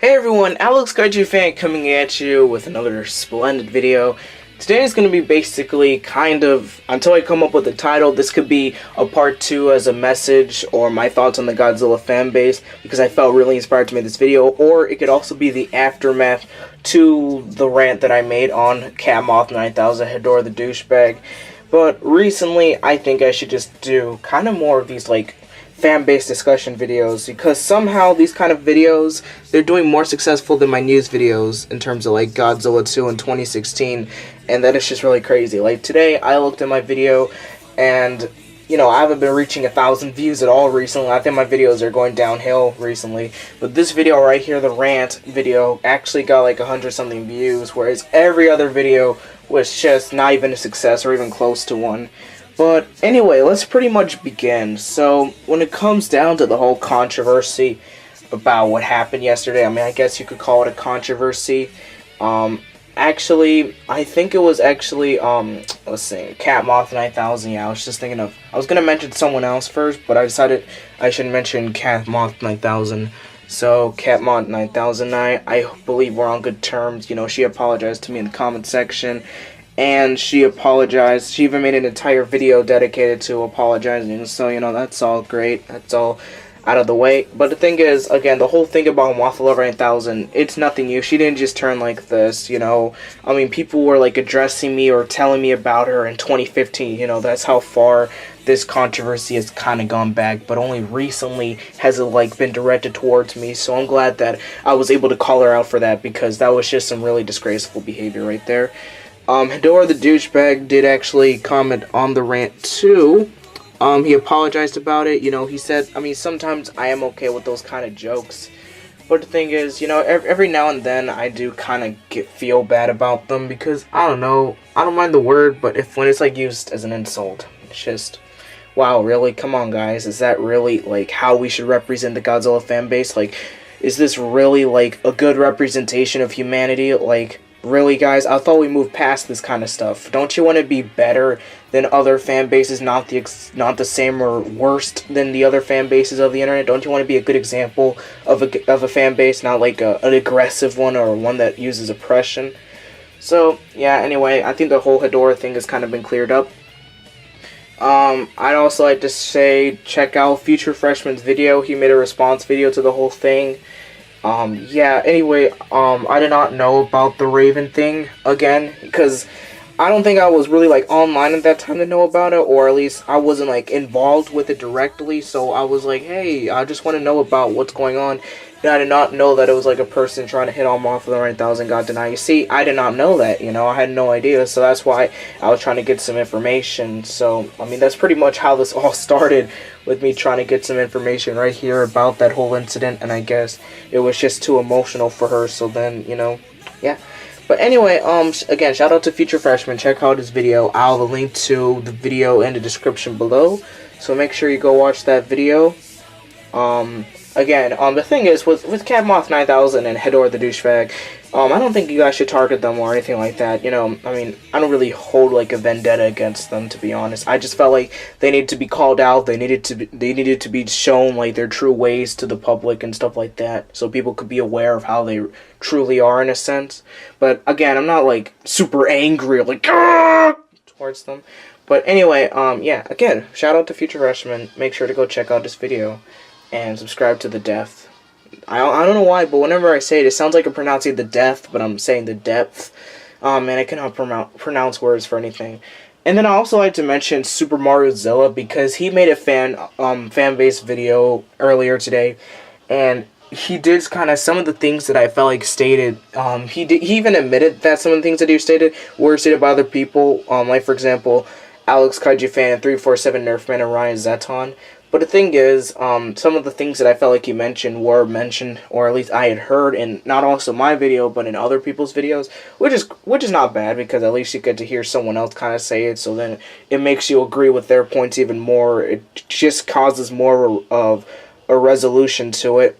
Hey everyone, Alex Kaiju fan coming at you with another splendid video. Today is going to be basically until I come up with a title, this could be a part 2 as a message or my thoughts on the Godzilla fan base because I felt really inspired to make this video, or it could also be the aftermath to the rant that I made on Cat Moth 9000 Hedora the Douchebag. But recently I think I should just do kind of more of these fan-based discussion videos, because somehow these kind of videos, they're doing more successful than my news videos in terms of Godzilla 2 in 2016, and that is just really crazy. Today I looked at my video and I haven't been reaching 1,000 views at all recently. I think my videos are going downhill recently, but this video right here, the rant video, actually got 100 something views, whereas every other video was just not even a success or even close to one. But anyway, let's pretty much begin. So, when it comes down to the whole controversy about what happened yesterday, I guess you could call it a controversy. Actually, I think it was let's see, Cat Moth 9000, yeah, I was gonna mention someone else first, but I decided I should mention Cat Moth 9000. So, Cat Moth 9000, I believe we're on good terms. She apologized to me in the comment section. And she apologized. She even made an entire video dedicated to apologizing. So, that's all great. That's all out of the way. But the thing is, again, the whole thing about Moth Lover 9000, it's nothing new. She didn't just turn like this, people were, addressing me or telling me about her in 2015. That's how far this controversy has kind of gone back. But only recently has it, been directed towards me. So I'm glad that I was able to call her out for that, because that was just some really disgraceful behavior right there. Hedora the Douchebag did actually comment on the rant too. He apologized about it. He said, sometimes I am okay with those kind of jokes. But the thing is, every now and then I do kind of feel bad about them, because, I don't know, I don't mind the word, but when it's, used as an insult, it's just, wow, really? Come on, guys. Is that really, how we should represent the Godzilla fan base? Is this really, a good representation of humanity? Really, guys? I thought we moved past this kind of stuff. Don't you want to be better than other fan bases, not the same or worse than the other fan bases of the internet? Don't you want to be a good example of a fan base, not an aggressive one or one that uses oppression? So, yeah, anyway, I think the whole Hedora thing has kind of been cleared up. I'd also like to say, check out Future Freshman's video. He made a response video to the whole thing. Yeah, anyway, I did not know about the Raven thing, again, because I don't think I was really, online at that time to know about it, or at least I wasn't, involved with it directly, so I was like, hey, I just want to know about what's going on, and I did not know that it was, a person trying to hit on Moth Lover 9000 got denied. You see, I did not know that, I had no idea, so that's why I was trying to get some information. So, that's pretty much how this all started, with me trying to get some information right here about that whole incident, and I guess it was just too emotional for her, so then, yeah. But anyway, again, shout out to Future Freshman. Check out his video. I'll have a link to the video in the description below, so make sure you go watch that video. Again, the thing is, with Cat Moth 9000 and Hedora the Douchebag, I don't think you guys should target them or anything like that. I don't really hold, a vendetta against them, to be honest. I just felt like they needed to be called out. They needed to be shown, their true ways to the public and stuff like that, so people could be aware of how they truly are, in a sense. But, again, I'm not, super angry, towards them. But anyway, yeah, again, shout out to Future Freshman. Make sure to go check out this video and subscribe to the depth. I don't know why, but whenever I say it, it sounds like I'm pronouncing the depth, but I'm saying the depth. And I cannot pronounce words for anything. And then I also like to mention Super Mario-Zilla, because he made a fan-based video earlier today, and he did kind of some of the things that I felt stated. He even admitted that some of the things that he stated were stated by other people. For example, Alex Kaiju fan and 347 Nerfman and Ryan Zeton. But the thing is, some of the things that I felt like he mentioned were mentioned, or at least I had heard in not also my video, but in other people's videos, which is not bad, because at least you get to hear someone else kind of say it, so then it makes you agree with their points even more. It just causes more of a resolution to it.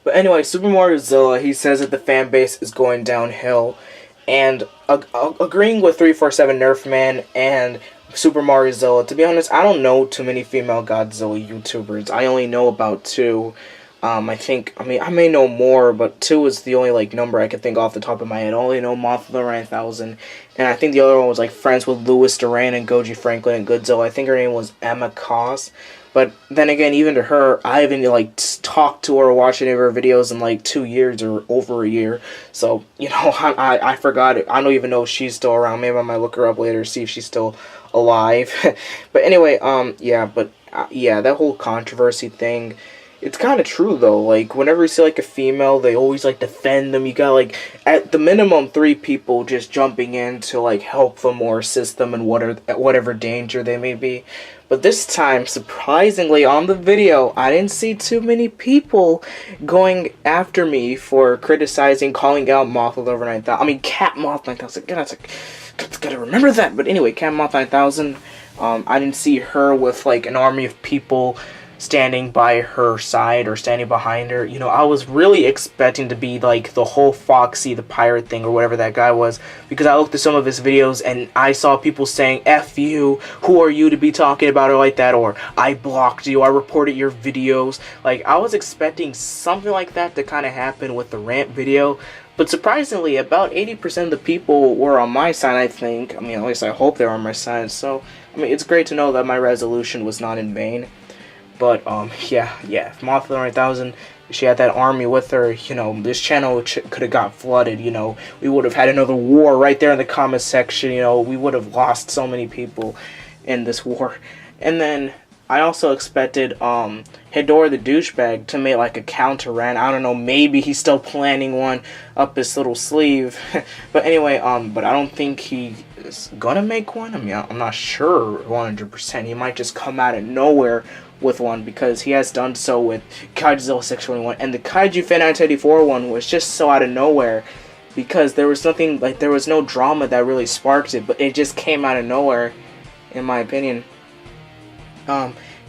But anyway, Super Mario-Zilla, he says that the fan base is going downhill, and agreeing with 347 Nerfman and Super Mario-Zilla, to be honest, I don't know too many female Godzilla YouTubers. I only know about 2. I think, I mean, I may know more, but 2 is the only, like, number I can think off the top of my head. I only know Moth of the 9000, and I think the other one was, like, friends with Louis Duran and Goji Franklin and Godzilla. I think her name was Emma Koss. But then again, even to her, I haven't, like, talked to her or watched any of her videos in, like, 2 years or over a year. So, you know, I forgot it. I don't even know if she's still around. Maybe I might look her up later, see if she's still alive. But anyway, yeah, yeah, that whole controversy thing, it's kind of true, though. Like, whenever you see, like, a female, they always, like, defend them. You got, like, at the minimum, 3 people just jumping in to, like, help them or assist them in whatever danger they may be. But this time, surprisingly, on the video, I didn't see too many people going after me for criticizing, calling out Moth of the 9000. I mean, Cat Moth 9000. Again, gotta remember that. But anyway, Cat Moth 9000, I didn't see her with, like, an army of people standing by her side or standing behind her. You know, I was really expecting to be like the whole Foxy the pirate thing or whatever that guy was, because I looked at some of his videos and I saw people saying, F you, who are you to be talking about her like that, or I blocked you, I reported your videos. Like, I was expecting something like that to kind of happen with the rant video, but surprisingly, about 80% of the people were on my side, I think. I mean, at least I hope they're on my side. So, I mean, it's great to know that my resolution was not in vain. But, yeah, Moth of the 9000, she had that army with her. You know, this channel could have got flooded, you know. We would have had another war right there in the comment section, you know. We would have lost so many people in this war. And then, I also expected, Hedora the douchebag to make, like, a counter rant. I don't know, maybe he's still planning one up his little sleeve. But anyway, but I don't think he is gonna make one. I mean, I'm not sure 100%. He might just come out of nowhere with one, because he has done so with Godzilla 621, and the Kaiju Fan 1984 one was just so out of nowhere, because there was nothing, like, there was no drama that really sparked it, but it just came out of nowhere, in my opinion.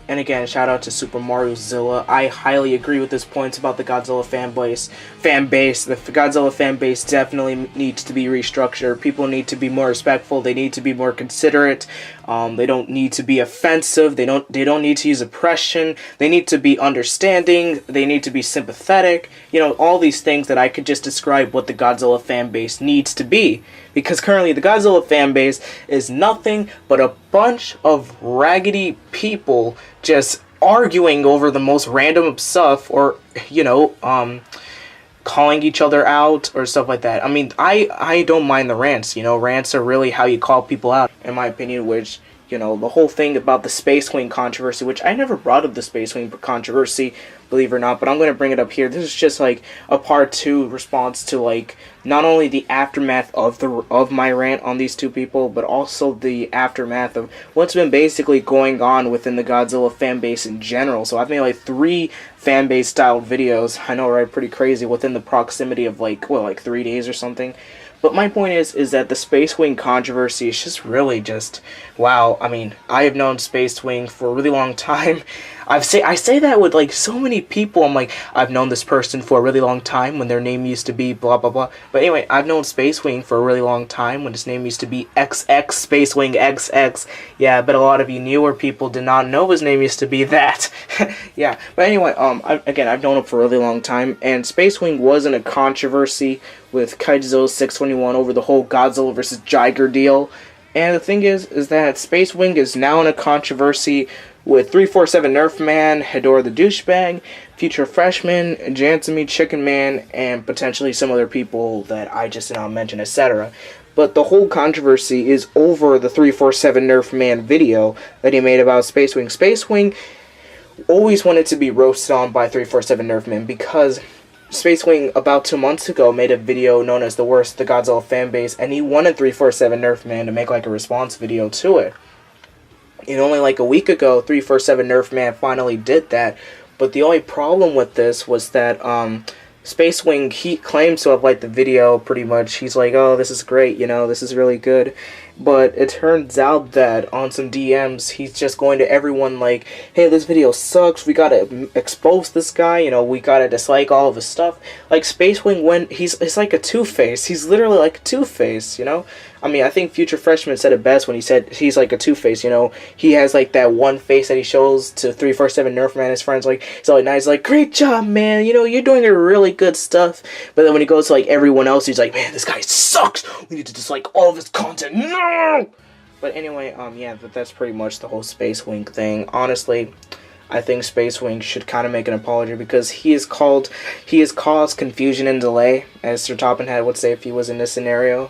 And again, shout out to Super Mario Zilla. I highly agree with his points about the Godzilla fanbase. The Godzilla fanbase definitely needs to be restructured. People need to be more respectful. They need to be more considerate. They don't need to be offensive. They don't need to use oppression. They need to be understanding. They need to be sympathetic. You know, all these things that I could just describe what the Godzilla fanbase needs to be. Because currently the Godzilla fanbase is nothing but a bunch of raggedy people just arguing over the most random stuff, or, you know, calling each other out or stuff like that. I mean, I don't mind the rants, you know. Rants are really how you call people out, in my opinion, which, you know, the whole thing about the Space Wing controversy, which I never brought up the Space Wing controversy, believe it or not, but I'm going to bring it up here. This is just, like, a part 2 response to, like, not only the aftermath of my rant on these 2 people, but also the aftermath of what's been basically going on within the Godzilla fanbase in general. So I've made, like, 3 fanbase styled videos, I know, right, pretty crazy, within the proximity of, like, what, like 3 days or something. But my point is that the Space Wing controversy is just really just, wow. I mean, I have known Space Wing for a really long time. I say that with, like, so many people. I'm like, I've known this person for a really long time when their name used to be blah blah blah. But anyway, I've known Space Wing for a really long time when his name used to be XX Space Wing XX. Yeah, I bet a lot of you newer people did not know his name used to be that. Yeah, but anyway, I've known him for a really long time, and Space Wing wasn't a controversy with Godzilla 621 over the whole Godzilla vs. Jiger deal. And the thing is that Space Wing is now in a controversy with 347 Nerf Man, Hedora the douchebag, Future Freshman, Jansamy Chicken Man, and potentially some other people that I just did not mention, etc. But the whole controversy is over the 347 Nerf Man video that he made about Space Wing. Space Wing always wanted to be roasted on by 347 Nerf Man, because Space Wing about 2 months ago made a video known as The Worst of the Godzilla Fanbase, and he wanted 347 Nerf Man to make, like, a response video to it. And only like a week ago, 347 Nerf Man finally did that. But the only problem with this was that Space Wing, he claims to have liked the video pretty much. He's like, oh, this is great, you know, this is really good. But it turns out that on some DMs, he's just going to everyone like, hey, this video sucks, we gotta expose this guy, you know, we gotta dislike all of his stuff. Like, Space Wing, when he's like a two-face, he's literally like a two-face, you know? I mean, I think Future Freshman said it best when he said he's like a two-face, you know? He has like that one face that he shows to 347 Nerf Man, his friends, like, he's all nice, like, great job, man, you know, you're doing a really good stuff. But then when he goes to like everyone else, he's like, man, this guy sucks, we need to dislike all of his content, no! But anyway, yeah, that's pretty much the whole Space Wing thing. Honestly, I think Space Wing should kind of make an apology because he has caused confusion and delay, as Sir Toppinhead would say if he was in this scenario.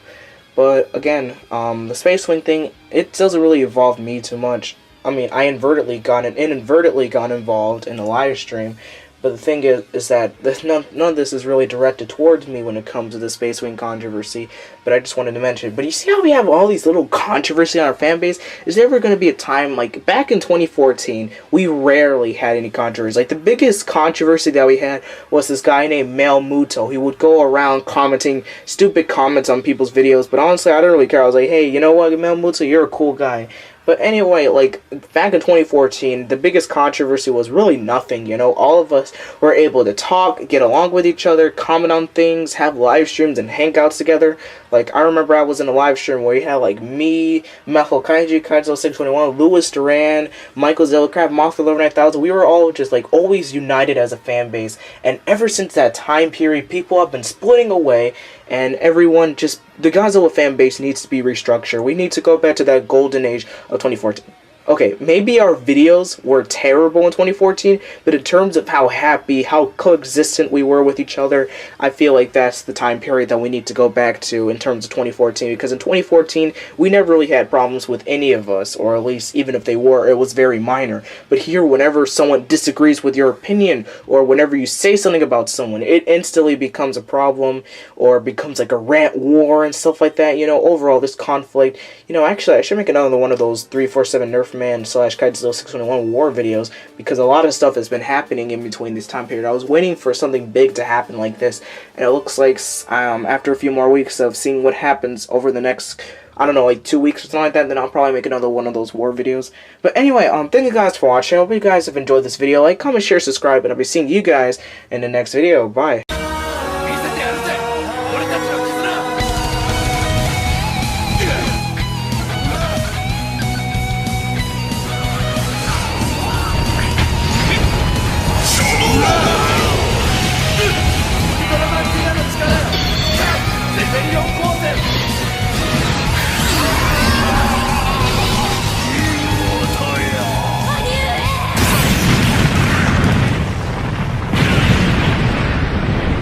But again, the Space Wing thing, it doesn't really involve me too much. I mean, I inadvertently got involved in the live stream. But the thing is that none of this is really directed towards me when it comes to the Space Wing controversy, but I just wanted to mention it. But you see how we have all these little controversy on our fan base? Is there ever going to be a time, like, back in 2014, we rarely had any controversy. Like, the biggest controversy that we had was this guy named Mel Muto. He would go around commenting stupid comments on people's videos, but honestly, I didn't really care. I was like, hey, you know what, Mel Muto, you're a cool guy. But anyway, like, back in 2014, the biggest controversy was really nothing, you know? All of us were able to talk, get along with each other, comment on things, have live streams and hangouts together. Like, I remember I was in a live stream where you had, like, me, Methyl Kaiji, Godzilla 621, Louis Duran, Michael Zillcraft, Mothra 9000. We were all just, like, always united as a fan base. And ever since that time period, people have been splitting away, and everyone just, the Godzilla fan base needs to be restructured. We need to go back to that golden age of 2014. Okay, maybe our videos were terrible in 2014, but in terms of how happy, how coexistent we were with each other, I feel like that's the time period that we need to go back to in terms of 2014, because in 2014, we never really had problems with any of us, or at least, even if they were, it was very minor. But here, whenever someone disagrees with your opinion, or whenever you say something about someone, it instantly becomes a problem, or becomes like a rant war and stuff like that, you know, overall, this conflict, you know, actually, I should make another one of those 347 Nerf Man / Godzilla 621 war videos, because a lot of stuff has been happening in between this time period. I was waiting for something big to happen like this, and it looks like after a few more weeks of seeing what happens over the next, I don't know, like 2 weeks or something like that, then I'll probably make another one of those war videos. But anyway, thank you guys for watching. I hope you guys have enjoyed this video. Like, comment, share, subscribe, and I'll be seeing you guys in the next video. Bye.